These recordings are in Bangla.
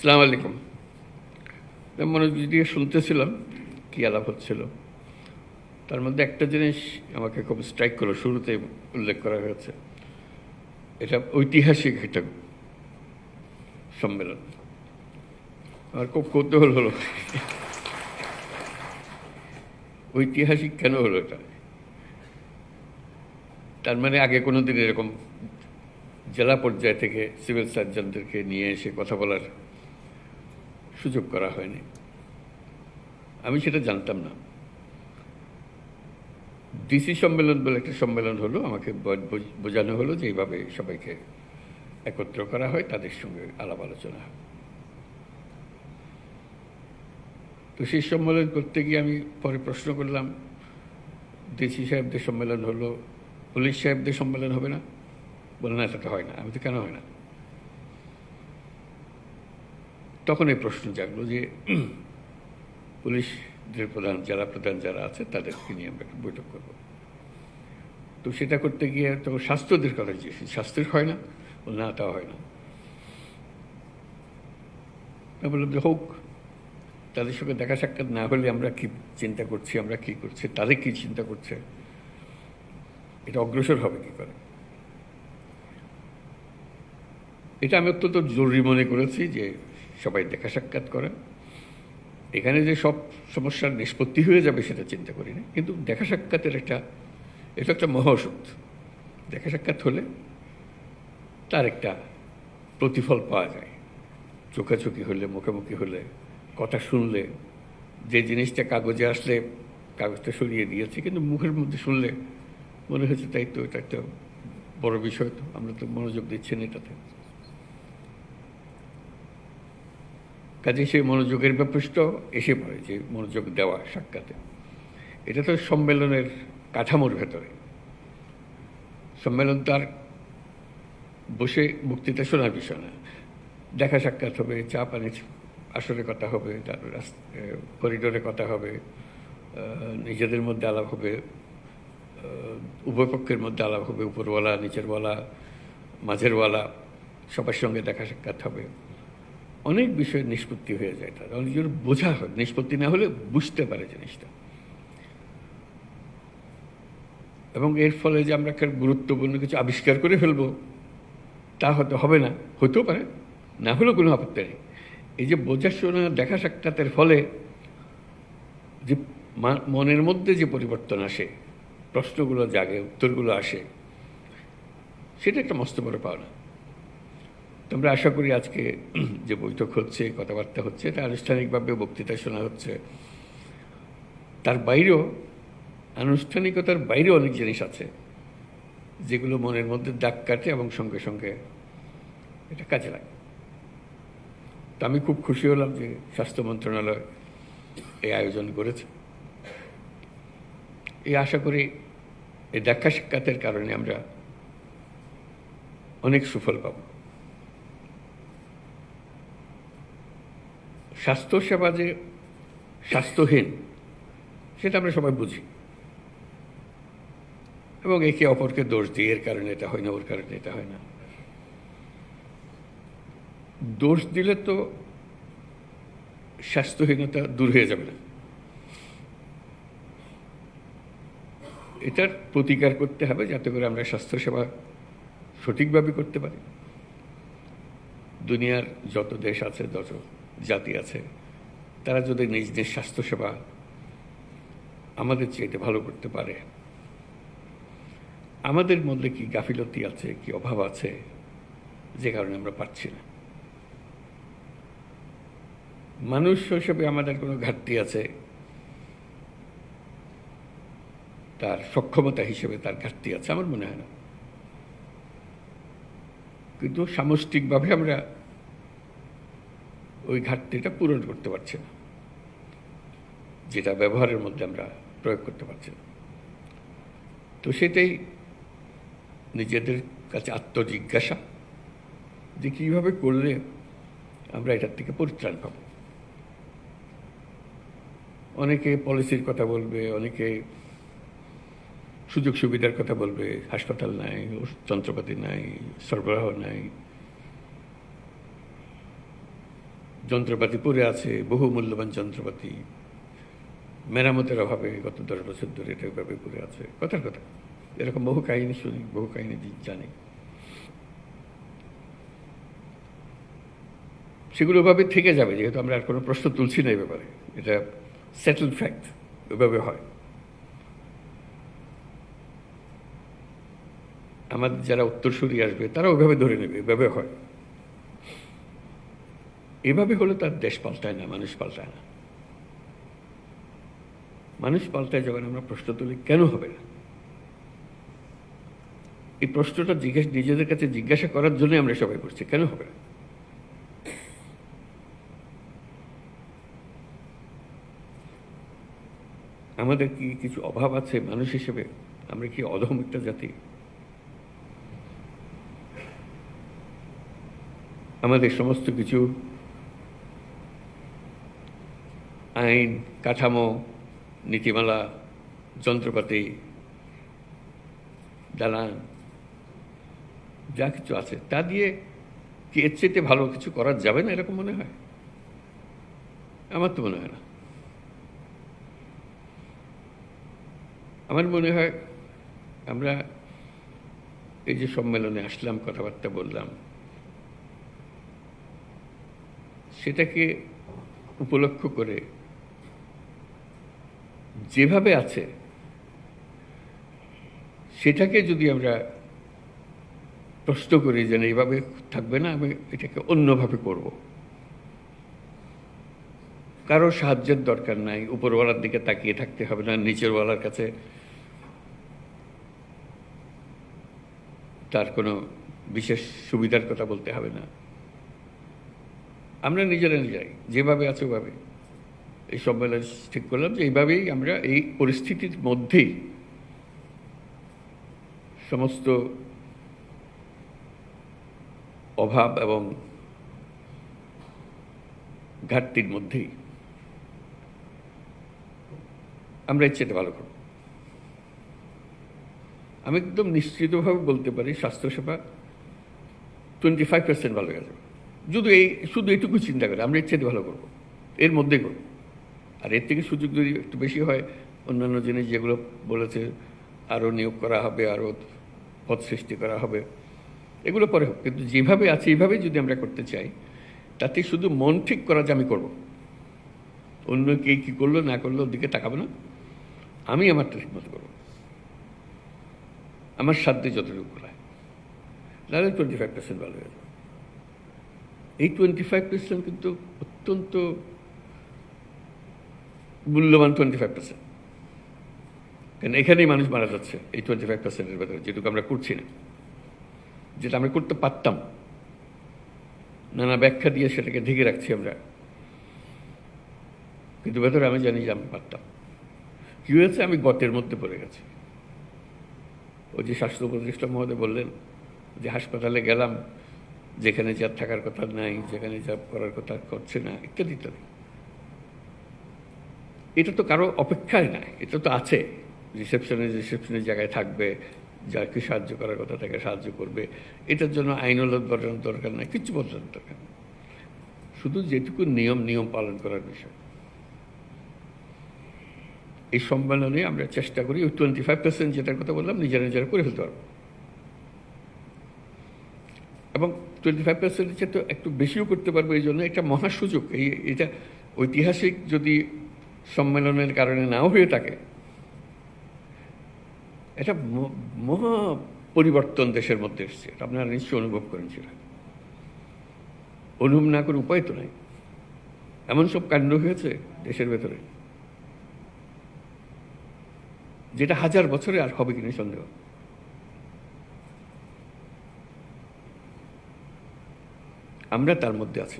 আসসালামু আলাইকুম। মনোযোগ দিয়ে শুনতেছিলাম কী আলাপ হচ্ছিল, তার মধ্যে একটা জিনিস আমাকে খুব স্ট্রাইক করলো, শুরুতে উল্লেখ করা হয়েছে, এটা ঐতিহাসিক একটা সম্মেলন। আমার খুব কৌতূহল হলো ঐতিহাসিক কেন হলো এটা। তার মানে আগে কোনো দিন এরকম জেলা পর্যায় থেকে সিভিল সার্জনদেরকে নিয়ে এসে কথা বলার সুযোগ করা হয়নি, আমি সেটা জানতাম না। ডিসি সম্মেলন বলে একটা সম্মেলন হলো, আমাকে বোঝানো হলো যে এইভাবে সবাইকে একত্র করা হয়, তাদের সঙ্গে আলাপ আলোচনা হয়। তো সেই সম্মেলন করতে গিয়ে আমি পরে প্রশ্ন করলাম, ডিসি সাহেবদের সম্মেলন হলো, পুলিশ সাহেবদের সম্মেলন হবে না? বলে না, এটা তো হয় না। আমি তো কেন হয় না? তখন এই প্রশ্ন জাগলো যে পুলিশদের প্রধান, জেলা প্রধান যারা আছে তাদেরকে নিয়ে আমরা একটা বৈঠক করব। তো সেটা করতে গিয়ে তো স্বাস্থ্যদের কথা জিজ্ঞেস, স্বাস্থ্যের হয় না? বলে না, তা হয় না। আমি বললাম যে হোক, তাদের সঙ্গে দেখা সাক্ষাৎ না হলে আমরা কি চিন্তা করছি, আমরা কি করছি, তাদের কি চিন্তা করছে, এটা অগ্রসর হবে কি করে। এটা আমি অত্যন্ত জরুরি মনে করেছি যে সবাই দেখা সাক্ষাৎ করে। এখানে যে সব সমস্যার নিষ্পত্তি হয়ে যাবে সেটা চিন্তা করি না, কিন্তু দেখা সাক্ষাতের এটা একটা মহা ওষুধ। দেখা সাক্ষাৎ হলে তার একটা প্রতিফল পাওয়া যায়। চোখাচোখি হলে, মুখোমুখি হলে, কথা শুনলে, যে জিনিসটা কাগজে আসলে কাগজটা সরিয়ে দিয়েছি, কিন্তু মুখের মধ্যে শুনলে মনে হয়েছে তাই তো, এটা একটা বড় বিষয়, তো আমরা তো মনোযোগ দিচ্ছি না এটাতে। কাজে সেই মনোযোগের ব্যাপারটা এসে পড়ে, যে মনোযোগ দেওয়া সাক্ষাতে। এটা তো সম্মেলনের কাঠামোর ভেতরে। সম্মেলন তো আর বসে বক্তৃতা শোনার বিষয় না। দেখা সাক্ষাৎ হবে, চা পানির আসরে কথা হবে, তারপর করিডোরে কথা হবে, নিজেদের মধ্যে আলাপ হবে, উভয় পক্ষের মধ্যে আলাপ হবে, উপরওয়ালা, নিচেরওয়ালা, মাঝেরওয়ালা, সবার সঙ্গে দেখা সাক্ষাৎ হবে। অনেক বিষয়ের নিষ্পত্তি হয়ে যায়, তার অনেক জন বোঝা হয়, নিষ্পত্তি না হলে বুঝতে পারে জিনিসটা। এবং এর ফলে যে আমরা একটা গুরুত্বপূর্ণ কিছু আবিষ্কার করে ফেলবো তা হয়তো হবে না, হতেও পারে, না হলেও কোনো আপত্তি নেই। এই যে বোঝাশোনা, দেখা সাক্ষাতের ফলে যে মনের মধ্যে যে পরিবর্তন আসে, প্রশ্নগুলো জাগে, উত্তরগুলো আসে, সেটা একটা মস্ত বড় পাওনা। আমরা আশা করি আজকে যে বৈঠক হচ্ছে, কথাবার্তা হচ্ছে, এটা আনুষ্ঠানিকভাবে বক্তৃতা শোনা হচ্ছে, তার বাইরেও, আনুষ্ঠানিকতার বাইরেও অনেক জিনিস আছে যেগুলো মনের মধ্যে দাগ কাটে এবং সঙ্গে সঙ্গে এটা কাজে লাগে। তো আমি খুব খুশি হলাম যে স্বাস্থ্য মন্ত্রণালয় এই আয়োজন করেছে। এই আশা করি এই দেখা সাক্ষাতের কারণে আমরা অনেক সুফল পাব। স্বাস্থ্যসেবা যে স্বাস্থ্যহীন সেটা আমরা সবাই বুঝি, এবং একে অপরকে দোষ দিই, এর কারণে এটা হয় না, ওর কারণে এটা হয় না। দোষ দিলে তো স্বাস্থ্যহীনতা দূর হয়ে যাবে না, এটার প্রতিকার করতে হবে যাতে করে আমরা স্বাস্থ্যসেবা সঠিকভাবে করতে পারি। দুনিয়ার যত দেশ আছে, যত জাতি আছে, তারা যদি নিজ নিজ স্বাস্থ্যসেবা আমাদের চাইতে ভালো করতে পারে, আমাদের মধ্যে কি গাফিলতি আছে, কি অভাব আছে যে কারণে আমরা পাচ্ছি না। মানুষ হিসেবে আমাদের কোনো ঘাটতি আছে, তার সক্ষমতা হিসেবে তার ঘাটতি আছে, আমার মনে হয় না। কিন্তু সামষ্টিকভাবে আমরা ওই ঘাটতিটা পূরণ করতে পারছি না, যেটা ব্যবহারের মধ্যে আমরা প্রয়োগ করতে পারছি না। তো সেটাই নিজেদের কাছে আত্মজিজ্ঞাসা যে কীভাবে করলে আমরা এটার থেকে পরিত্রাণ পাব। অনেকে পলিসির কথা বলবে, অনেকে সুযোগ সুবিধার কথা বলবে, হাসপাতাল নাই, যন্ত্রপাতি নাই, সরবরাহ নাই। যন্ত্রপাতি পড়ে আছে, বহু মূল্যবান যন্ত্রপাতি মেরামতের অভাবে গত 10 বছর ধরে এটা এভাবে পড়ে আছে। কথার কথা, এরকম বহু কাহিনী শুনি, বহু কাহিনী জানি। সেগুলো ওভাবে থেকে যাবে, যেহেতু আমরা আর কোনো প্রশ্ন তুলছি না এই ব্যাপারে। এটা সেটেলড ফ্যাক্ট, ওইভাবে হয়। আমাদের যারা উত্তরসূরি আসবে তারা ওইভাবে ধরে নেবে, এভাবে হয়। এভাবে হলে তার দেশ পাল্টায় না, মানুষ পাল্টায় না। মানুষ পাল্টায় যখন আমরা প্রশ্ন তুলি, কেন হবে না? এই প্রশ্নটা নিজেদের কাছে জিজ্ঞাসা করার জন্য আমরা সবাই করছি, কেন হবে না? আমাদের কি কিছু অভাব আছে মানুষ হিসেবে? আমরা কি অধম একটা জাতি? আমাদের সমস্ত কিছু আইন কাঠামো, নীতিমালা, যন্ত্রপাতি, দালান, যা কিছু আছে তা দিয়ে কি এর চেয়ে ভালো কিছু করা যাবে না, এরকম মনে হয়? আমার তো মনে হয় না। আমার মনে হয় আমরা এই যে সম্মেলনে আসলাম, কথাবার্তা বললাম, সেটাকে উপলক্ষ করে যেভাবে আছে সেটাকে যদি আমরা প্রশ্ন করি যে এইভাবে থাকবে না, আমি এটাকে অন্যভাবে করব, কারো সাহায্যের দরকার নাই, উপরওয়ালার দিকে তাকিয়ে থাকতে হবে না, নিচেরওয়ালার কাছে তার কোনো বিশেষ সুবিধার কথা বলতে হবে না। আমরা নিজেরাই যেভাবে আছে ওভাবে এই সম্মেলন ঠিক করলাম যে এইভাবেই আমরা এই পরিস্থিতির মধ্যেই সমস্ত অভাব এবং ঘাটতির মধ্যেই আমরা এর চেয়ে ভালো করব। আমি একদম নিশ্চিতভাবে বলতে পারি স্বাস্থ্যসেবা 25% ভালো হয়ে যাবে। শুধু এইটুকু চিন্তা করে আমরা এর চেয়ে ভালো করব, এর মধ্যে করব। আর এর থেকে সুযোগ যদি একটু বেশি হয়, অন্যান্য জিনিস যেগুলো বলেছে, আরও নিয়োগ করা হবে, আরও পদ সৃষ্টি করা হবে, এগুলো পরে হোক। কিন্তু যেভাবে আছে এইভাবেই যদি আমরা করতে চাই, তাতে শুধু মন ঠিক করা যে আমি করব, অন্য কে কী করলো না করলো ওর দিকে তাকাবো না, আমি আমারটা ঠিক মতো করবো, আমার সাধ্যে যতটুকু করায়। তাহলে 25% ভালো হয়ে যাবে। এই 25% কিন্তু অত্যন্ত মূল্যবান 25%, কারণ এখানেই মানুষ মারা যাচ্ছে এই 25%-এর ভেতরে, যেটুকু আমরা করছি না, যেটা আমরা করতে পারতাম। নানা ব্যাখ্যা দিয়ে সেটাকে ঢেকে রাখছি আমরা, কিন্তু ভেতরে আমি জানি যে আমি পারতাম। কী হয়েছে? আমি গতের মধ্যে পড়ে গেছি। ওই যে স্বাস্থ্য উপদেষ্টা মহোদয় বললেন যে হাসপাতালে গেলাম, যেখানে যা থাকার কথা নাই, যেখানে যা করার কথা করছে না, ইত্যাদি ইত্যাদি। এটা তো কারো অপেক্ষায় না, এটা তো আছে। রিসেপশনের জায়গায় থাকবে, যাকে সাহায্য করার কথা তাকে সাহায্য করবে। এটার জন্য আইনওয়ালা বদলানোর দরকার নাই, কিচ্ছু বদলানোর দরকার নেই। শুধু যেটুকু নিয়ম পালন করার বিষয়। এই সম্মেলনে আমরা চেষ্টা করি ওই 25% যেটার কথা বললাম নিজেরা করে ফেলতে পারবো, এবং 25%-এর চেয়ে তো একটু বেশিও করতে পারবো। এই জন্য একটা মহা সুযোগ। এটা ঐতিহাসিক যদি সম্মেলনের কারণে নাও হয়ে থাকে, এটা মহা পরিবর্তন দেশের মধ্যে এসছে। এটা আপনারা নিশ্চয়ই অনুভব করেন। সেটা অনুভব না করে উপায় তো নাই। এমন সব কাণ্ড হয়েছে দেশের ভেতরে, যেটা 1000 বছরে আর হবে কিনা সন্দেহ। আমরা তার মধ্যে আছি,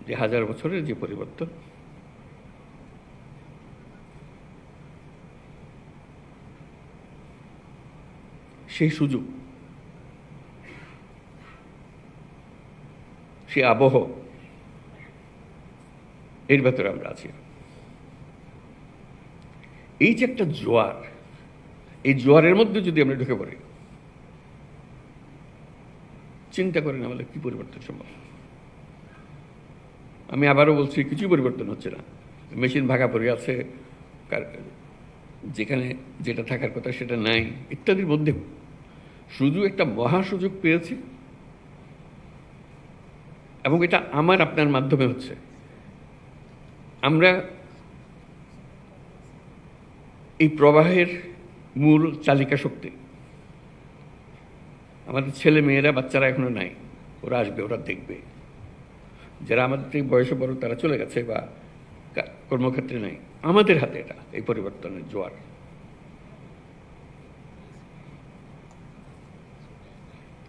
যে 1000 বছরের যে পরিবর্তন, সেই সুযোগ, সেই আবহ, এর ভেতরে আমরা আছি। এই যে একটা জোয়ার, এই জোয়ারের মধ্যে যদি আমরা ঢুকে পড়ি, চিন্তা করেন আমাদের কী পরিবর্তন সম্ভব। আমি আবারও বলছি, কিছুই পরিবর্তন হচ্ছে না। মেশিন ভাগা পড়ে আছে, যেখানে যেটা থাকার কথা সেটা নাই, ইত্যাদির মধ্যে শুধু একটা মহা সুযোগ পেয়েছি, এবং এটা আমার আপনার মাধ্যমে হচ্ছে। আমরা এই প্রবাহের মূল চালিকা শক্তি। আমাদের ছেলে মেয়েরা, বাচ্চারা এখনো নাই, ওরা আসবে, ওরা দেখবে। যারা আমাদের থেকে বয়সে বড় তারা চলে গেছে বা কর্মক্ষেত্রে নাই, আমাদের হাতে এটা, এই পরিবর্তনের জোয়ার।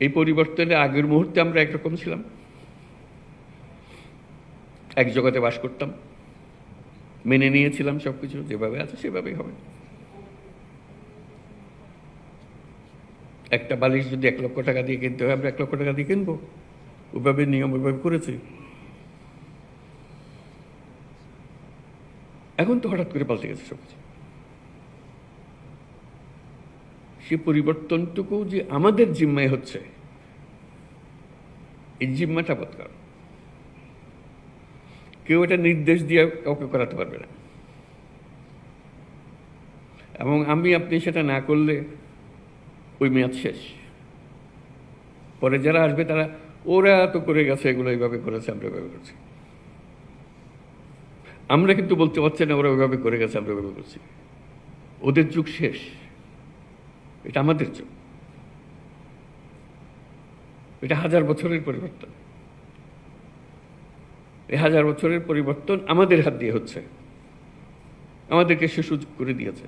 এই পরিবর্তনে আগের মুহূর্তে আমরা একরকম ছিলাম, এক জগতে বাস করতাম, মেনে নিয়েছিলাম সবকিছু যেভাবে আছে সেভাবেই হবে। একটা বালিশ যদি 1 লক্ষ টাকা দিয়ে কিনতে হয়, আমরা 1 লক্ষ টাকা দিয়ে কিনবো, ওইভাবে নিয়ম ওইভাবে করেছি। এখন তো হঠাৎ করে পাল্টে গেছে সবকিছু। সে পরিবর্তনটুকু যে আমাদের জিম্মায় হচ্ছে, এই জিম্মাটা বদকার। কেউ এটা নির্দেশ দিয়ে কাউকে করাতে পারবে না, এবং আমি আপনি সেটা না করলে ওই মেয়াদ শেষ। পরে যারা আসবে তারা, ওরা তো করে গেছে, এগুলো এইভাবে করেছে, আমরা ওইভাবে করছি। আমরা কিন্তু বলতে পারছি না ওরা ওইভাবে করে গেছে, আমরা ওইভাবে করছি। ওদের যুগ শেষ, এটা আমাদের যুগ। এটা 1000 বছরের পরিবর্তন। এই 1000 বছরের পরিবর্তন আমাদের হাত দিয়ে হচ্ছে, আমাদেরকে সে সুযোগ করে দিয়েছে।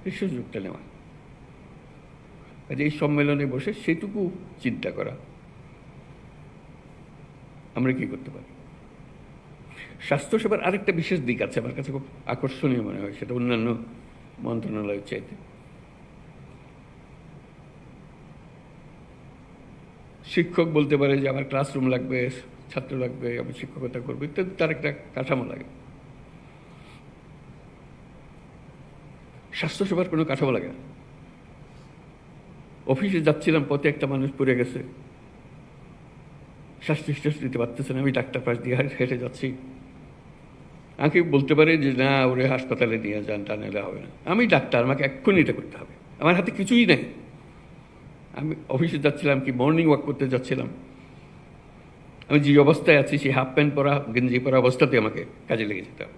এই সুযোগটা নেওয়া, এই সম্মেলনে বসে সেটুকু চিন্তা করা, আমরা কি করতে পারি। স্বাস্থ্যসেবার আরেকটা বিশেষ দিক আছে আমার কাছে, খুব আকর্ষণীয় মনে হয়, সেটা অন্যান্য মন্ত্রণালয়ের চাইতে। শিক্ষক বলতে পারে যে আমার ক্লাসরুম লাগবে, ছাত্র লাগবে, আমি শিক্ষকতা করবো ইত্যাদি, তার একটা কাঠামো লাগে। স্বাস্থ্যসেবার কোনো কাঠামো লাগে না। অফিসে যাচ্ছিলাম, পথে একটা মানুষ পড়ে গেছে, শ্বাস নিঃশ্বাস দিতে পারতেছে না, আমি ডাক্তার পাশ দিয়ে হেঁটে যাচ্ছি। আমাকে বলতে পারে যে না, ওরে হাসপাতালে নিয়ে যান, তা নিলে হবে না। আমি ডাক্তার, আমাকে এক্ষুনি এটা করতে হবে, আমার হাতে কিছুই নেই। আমি অফিসে যাচ্ছিলাম, কি মর্নিং ওয়াক করতে যাচ্ছিলাম, আমি যে অবস্থায় আছি সেই হাফ প্যান্ট পরা, গেঞ্জি পরা অবস্থাতে আমাকে কাজে লেগে যেতে হবে।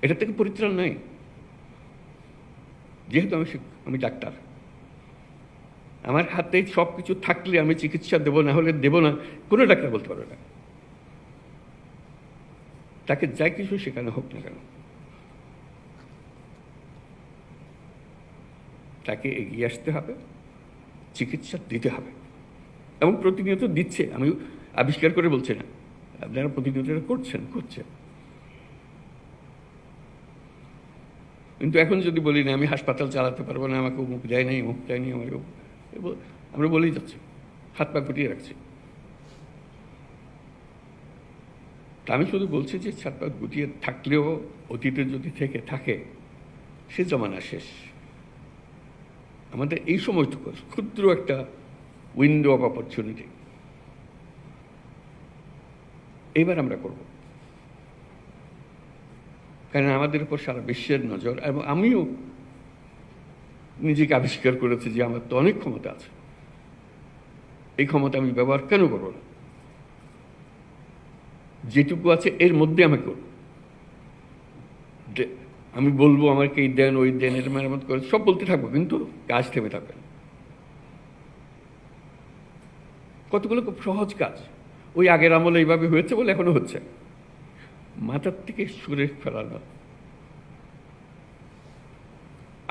এটা থেকে পরিত্রাণ নাই, যেহেতু আমি ডাক্তার। আমার হাতে সব কিছু থাকলে আমি চিকিৎসা দেবো, না হলে দেবো না, কোনো ডাক্তার বলতে পারবে না। তাকে যাই কিছু শেখানো হোক না কেন, তাকে এগিয়ে আসতে হবে, চিকিৎসা দিতে হবে, এবং প্রতিনিয়ত দিচ্ছে। আমি আবিষ্কার করে বলছি না, আপনারা প্রতিনিয়ত করছেন। কিন্তু এখন যদি বলি না আমি হাসপাতাল চালাতে পারবো না, আমাকে মুখ দেয় নাই, মুখ দেয়নি, আমাকে আমরা বলেই যাচ্ছি, হাত পা গুটিয়ে রাখছি। আমি শুধু বলছি যে হাত পা গুটিয়ে থাকলেও অতীতে যদি থেকে থাকে, সে জমানা শেষ। আমাদের এই সময়টুকু ক্ষুদ্র একটা উইন্ডো অফ অপরচুনিটি, এইবার আমরা করব। কারণ আমাদের উপর সারা বিশ্বের নজর, এবং আমিও নিজেকে আবিষ্কার করেছি যে আমার তো অনেক ক্ষমতা আছে, এই ক্ষমতা আমি ব্যবহার কেন করব না? যেটুকু আছে এর মধ্যে আমি করব। আমি বলবো আমাকে এই দেন, ওই দেন, এর মেরামত করে সব বলতে থাকবো, কিন্তু কাজ থেমে থাকবে না। কতগুলো খুব সহজ কাজ, ওই আগের আমলে এইভাবে হয়েছে বলে এখনো হচ্ছে। মাথার থেকে সুরে ফেলানো,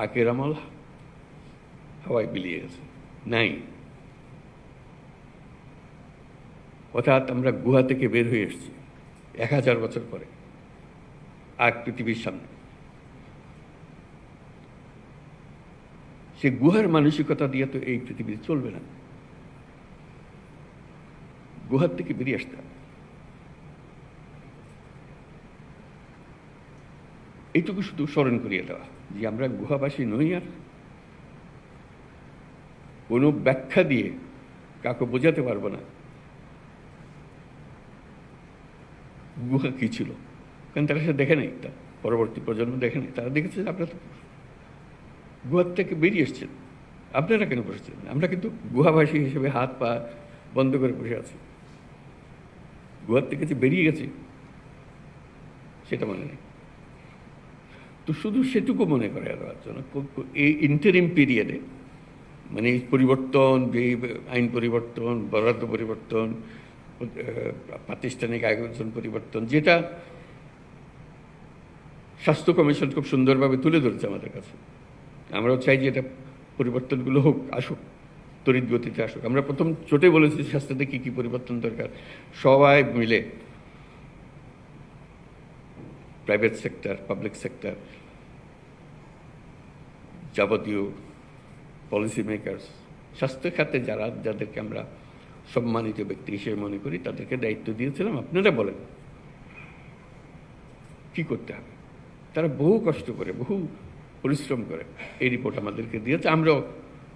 আগের আমল হাওয়ায় বিলিয়ে গেছে, নাই। অর্থাৎ আমরা গুহা থেকে বের হয়ে এসেছি 1000 বছর পরে, আর পৃথিবীর সামনে। সে গুহার মানসিকতা দিয়ে তো এই পৃথিবী চলবে না, গুহার থেকে বেরিয়ে আসতে হবে। এইটুকু শুধু স্মরণ করিয়ে দেওয়া যে আমরা গুহাবাসী নই, আর কোনো ব্যাখ্যা দিয়ে কাউকে বোঝাতে পারবো না গুহা কী ছিল, কারণ তারা সে দেখে নেই, তা পরবর্তী প্রজন্ম দেখে নেই। তারা দেখেছে যে আপনারা তো গুহার থেকে বেরিয়ে এসছেন, আপনারা কেন বসেছেন? আমরা কিন্তু গুহাবাসী হিসেবে হাত পা বন্ধ করে বসে আছি, গুহার থেকে যে বেরিয়ে গেছি সেটা মনে নেই। তো শুধু সেটুকু মনে করে দেওয়ার জন্য এই ইন্টারিম পিরিয়ডে, মানে এই পরিবর্তন, যে আইন পরিবর্তন, বরাদ্দ পরিবর্তন, প্রাতিষ্ঠানিক আয়োজন পরিবর্তন, যেটা স্বাস্থ্য কমিশন খুব সুন্দরভাবে তুলে ধরেছে আমাদের কাছে, আমরাও চাই যে এটা পরিবর্তনগুলো হোক, আসুক, তড়িৎ গতিতে আসুক। আমরা প্রথম চোটে বলেছি স্বাস্থ্যতে কী কী পরিবর্তন দরকার, সবাই মিলে প্রাইভেট সেক্টর, পাবলিক সেক্টর, যাবতীয় পলিসি মেকার্স, স্বাস্থ্য খাতে যাদেরকে আমরা সম্মানিত ব্যক্তি হিসেবে মনে করি, তাদেরকে দায়িত্ব দিয়েছিলাম, আপনারা বলেন কি করতে হবে। তারা বহু কষ্ট করে, বহু পরিশ্রম করে এই রিপোর্ট আমাদেরকে দিয়েছে। আমরাও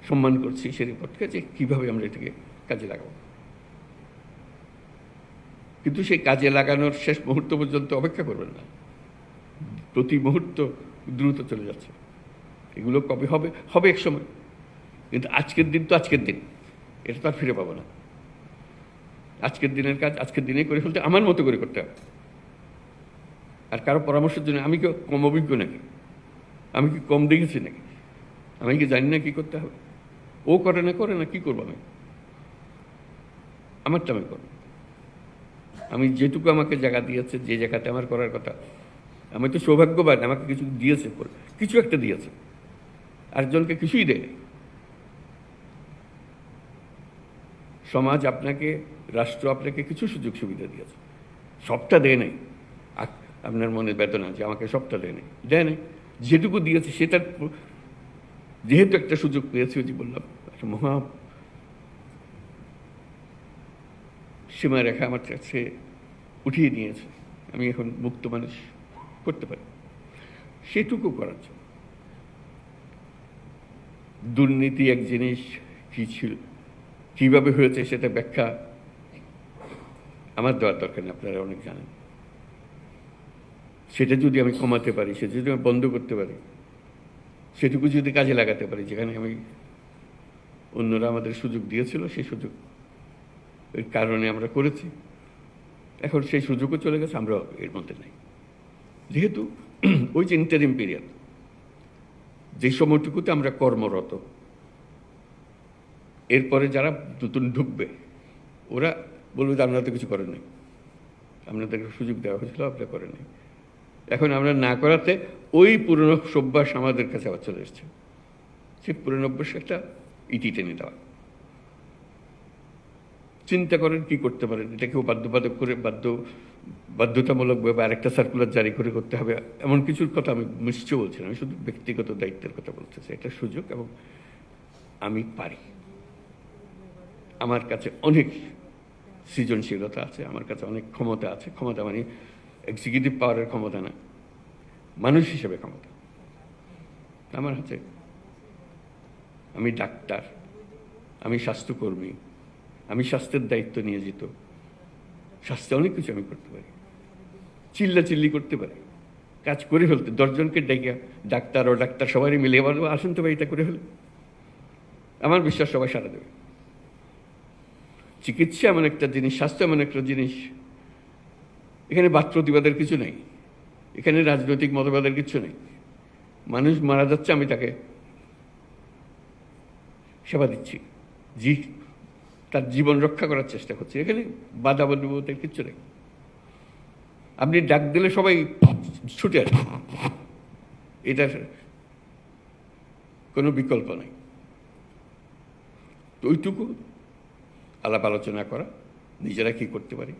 সম্মান করছি সেই রিপোর্টকে, যে কীভাবে আমরা এটাকে কাজে লাগাবো। কিন্তু সেই কাজে লাগানোর শেষ মুহূর্ত পর্যন্ত অপেক্ষা করবেন না, প্রতি মুহূর্ত দ্রুত চলে যাচ্ছে। এগুলো কবে হবে? হবে এক সময়, কিন্তু আজকের দিন তো আজকের দিন, এটা তো আর ফিরে পাবো না। আজকের দিনের কাজ আজকের দিনেই করে ফেলতে আমার মতো করে করতে হবে। আর কারো পরামর্শের জন্য আমি কি কম অভিজ্ঞ নাকি? আমি কি কম দেখেছি নাকি? আমি কি জানি না কী করতে হবে? ও করে না কি করবো আমি? আমারটা আমি করব। আমি যেটুকু আমাকে জায়গা দিয়েছে, যে জায়গাতে আমার করার কথা, আমি তো সৌভাগ্যবান, আমাকে কিছু দিয়েছে, কিছু একটা দিয়েছে, আরেকজনকে কিছুই দেয়। সমাজ আপনাকে, রাষ্ট্র আপনাকে কিছু সুযোগ সুবিধা দিয়েছে, সবটা দেয় নাই। আপনার মনে বেদনা যে আমাকে সবটা দেয় নাই, যেটুকু দিয়েছে সেটার যেহেতু একটা সুযোগ পেয়েছি, যে বললাম একটা মহা সীমারেখা আমার কাছে উঠিয়ে নিয়েছে, আমি এখন মুক্ত মানুষ করতে পারি। সেটুকু করার জন্য দুর্নীতি এক জিনিস কী ছিল, কীভাবে হয়েছে সেটা ব্যাখ্যা আমার দেওয়ার দরকার নেই, আপনারা অনেক জানেন। সেটা যদি আমি কমাতে পারি, সেটা যদি আমি বন্ধ করতে পারি, সেটুকু যদি কাজে লাগাতে পারি, যেখানে আমি অন্যরা আমাদের সুযোগ দিয়েছিল, সেই সুযোগ এর কারণে আমরা করেছি। এখন সেই সুযোগও চলে গেছে, আমরা এর মধ্যে নেই। যেহেতু ওই যে ইন্টারিম পিরিয়ড, যে সময়টুকুতে আমরা কর্মরত, এরপরে যারা নতুন ঢুকবে ওরা বলবে যে আপনারা তো কিছু করেন নাই, আপনাদেরকে সুযোগ দেওয়া হয়েছিল, আপনারা করেন নাই। এখন আমরা না করাতে ওই পুরনো অভ্যাস আমাদের কাছে আবার চলে এসছে। সেই পুরনো অভ্যাস একটা ইতি টেনে দেওয়া। চিন্তা করেন কি করতে পারেন, এটা কেউ বাধ্যতামূলকভাবে আরেকটা সার্কুলার জারি করে করতে হবে এমন কিছুর কথা আমি নিশ্চয় বলছি না, আমি শুধু ব্যক্তিগত দায়িত্বের কথা বলতেছি। এটা সুযোগ, এবং আমি পারি। আমার কাছে অনেক সৃজনশীলতা আছে, আমার কাছে অনেক ক্ষমতা আছে। ক্ষমতা মানে এক্সিকিউটিভ পাওয়ারের ক্ষমতা না, মানুষ হিসেবে ক্ষমতা আমার হাতে। আমি ডাক্তার, আমি স্বাস্থ্যকর্মী, আমি স্বাস্থ্যের দায়িত্ব নিয়োজিত। স্বাস্থ্যে অনেক কিছু আমি করতে পারি, চিল্লাচিল্লি করতে পারি, কাজ করে ফেলতে। 10 জনকে ডেকে ডাক্তার ও ডাক্তার সবারই মিলে বলবো আসেন তো ভাই এটা করে ফেলে, আমার বিশ্বাস সবাই সারা দেবে। চিকিৎসা এমন একটা জিনিস, স্বাস্থ্য এমন একটা জিনিস, এখানে বাদ প্রতিবাদের কিছু নেই, এখানে রাজনৈতিক মতবাদের কিছু নেই। মানুষ মারা যাচ্ছে, আমি তাকে সেবা দিচ্ছি, তার জীবন রক্ষা করার চেষ্টা করছি, এখানে বাধা বন্ধুদের কিচ্ছু নেই। আপনি ডাক দিলে সবাই ছুটে আসবে, এটার কোনো বিকল্প নাই। তো ওইটুকু আলাপ আলোচনা করা, নিজেরা কী করতে পারি,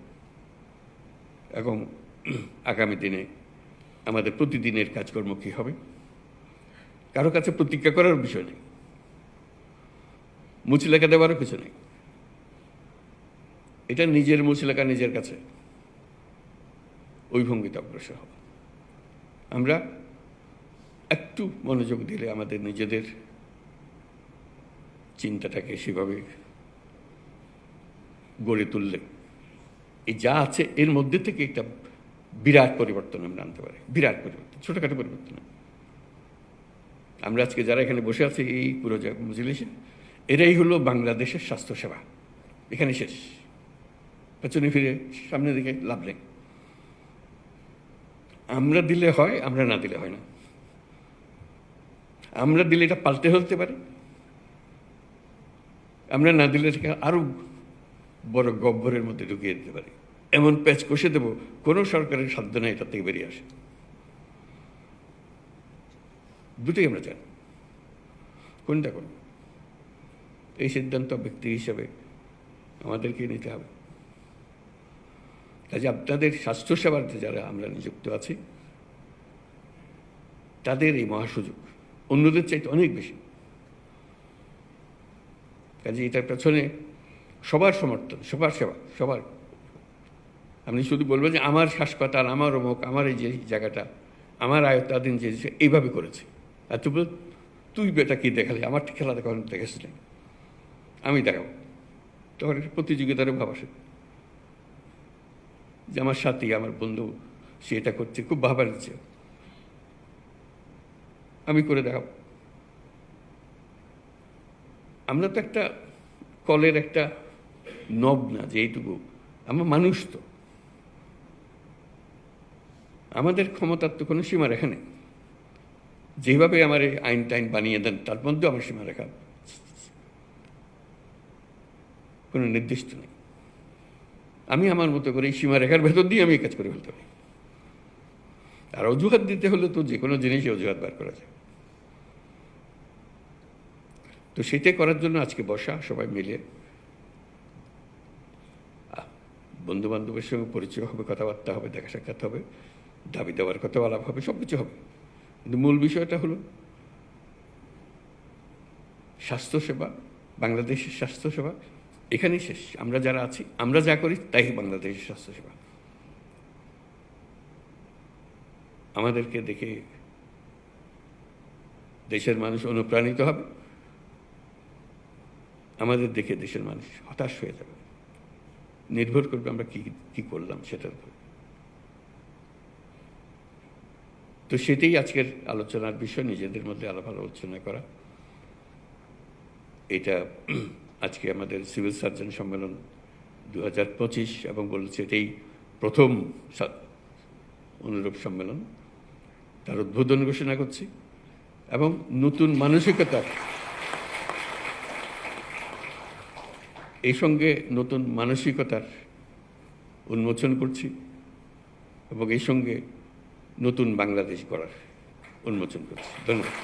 এবং আগামী দিনে আমাদের প্রতিদিনের কাজকর্ম কী হবে। কারো কাছে প্রতিজ্ঞা করার বিষয় নেই, মুচলেখা দেওয়ারও কিছু নেই। এটা নিজের মুচলেখা নিজের কাছে, ওই ভঙ্গিতে অগ্রসর হবে। আমরা একটু মনোযোগ দিলে আমাদের নিজেদের চিন্তাটাকে সেভাবে গড়ে তুললে এই যা আছে এর মধ্যে থেকে একটা বিরাট পরিবর্তন আমরা আনতে পারি। বিরাট পরিবর্তন, ছোটোখাটো পরিবর্তন। আমরা আজকে যারা এখানে বসে আছি এই পুরো মজলিসে, এরাই হলো বাংলাদেশের স্বাস্থ্যসেবা। এখানে শেষ, পেছনে ফিরে সামনের দিকে লাভ নেই। আমরা দিলে হয়, আমরা না দিলে হয় না। আমরা দিলে এটা পাল্টে হতে পারে, আমরা না দিলে এটাকে আরো বড় গহ্বরের মধ্যে ঢুকিয়ে দিতে পারি। এমন প্যাচ কষে দেবো, কোনো সরকারের সাধ্য নেই এটা থেকে বেরিয়ে আসে। দুটোই আমরা চাই, কোনটা করব এই সিদ্ধান্ত ব্যক্তি হিসাবে আমাদেরকে নিতে হবে। কাজে আপনাদের স্বাস্থ্যসেবাতে যারা আমরা নিযুক্ত আছি, তাদের এই মহাসুযোগ অন্যদের চাইতে অনেক বেশি। কাজে এটার পেছনে সবার সমর্থন, সবার সেবা, সবার। আপনি শুধু বলবেন যে আমার হাসপাতাল, আমার অমুক, আমার এই যে জায়গাটা, আমার আয়ত্তাধীন যে এইভাবে করেছে, আর তুই বেটা কি দেখালি, আমার খেলা দেখানো দেখেছিলেন, আমি দেখাবো। তখন একটা প্রতিযোগিতারও ভাব আসে যে আমার সাথী, আমার বন্ধু, সে এটা করছে, খুব ভাবা দিচ্ছে, আমি করে দেখাবো। আমরা তো একটা কলের একটা নব না যে এইটুকু, আমরা মানুষ, তো আমাদের ক্ষমতার তো কোনো সীমা রেখা নেই। যেভাবে আমার এই আইন টাইন বানিয়ে দেন, তার মধ্যেও আমার সীমা রেখা কোনো নির্দিষ্ট নেই। আমি আমার মতো করে এই সীমারেখার ভেতর দিয়ে আমি এই কাজ করে ফেলতে পারি। আর অজুহাত দিতে হলে তো যে কোনো জিনিসই অজুহাত বার করা যায়। তো সেটাই করার জন্য আজকে বসা, সবাই মিলে বন্ধু বান্ধবের সঙ্গে পরিচয় হবে, কথাবার্তা হবে, দেখা সাক্ষাৎ হবে, দাবি দেওয়ার কথা আলাপ হবে, সব কিছু হবে। কিন্তু মূল বিষয়টা হলো স্বাস্থ্যসেবা, বাংলাদেশের স্বাস্থ্যসেবা এখানেই শেষ। আমরা যারা আছি, আমরা যা করি তাই বাংলাদেশের স্বাস্থ্যসেবা। আমাদেরকে দেখে দেশের মানুষ অনুপ্রাণিত হবে, আমাদের দেখে দেশের মানুষ হতাশ হয়ে যাবে। নির্ভর করবে আমরা কি করলাম সেটার উপর। তো সেটাই আজকের আলোচনার বিষয়, নিজেদের মধ্যে আলাপ আলোচনা করা। এটা আজকে আমাদের সিভিল সার্জন সম্মেলন 2025 এবং বলছে এটাই প্রথম অনুরূপ সম্মেলন। তার উদ্বোধন ঘোষণা করছি এবং নতুন মানসিকতার এই সঙ্গে নতুন মানসিকতার উন্মোচন করছি এবং এই সঙ্গে নতুন বাংলাদেশ গড়ার উন্মোচন করছি। ধন্যবাদ।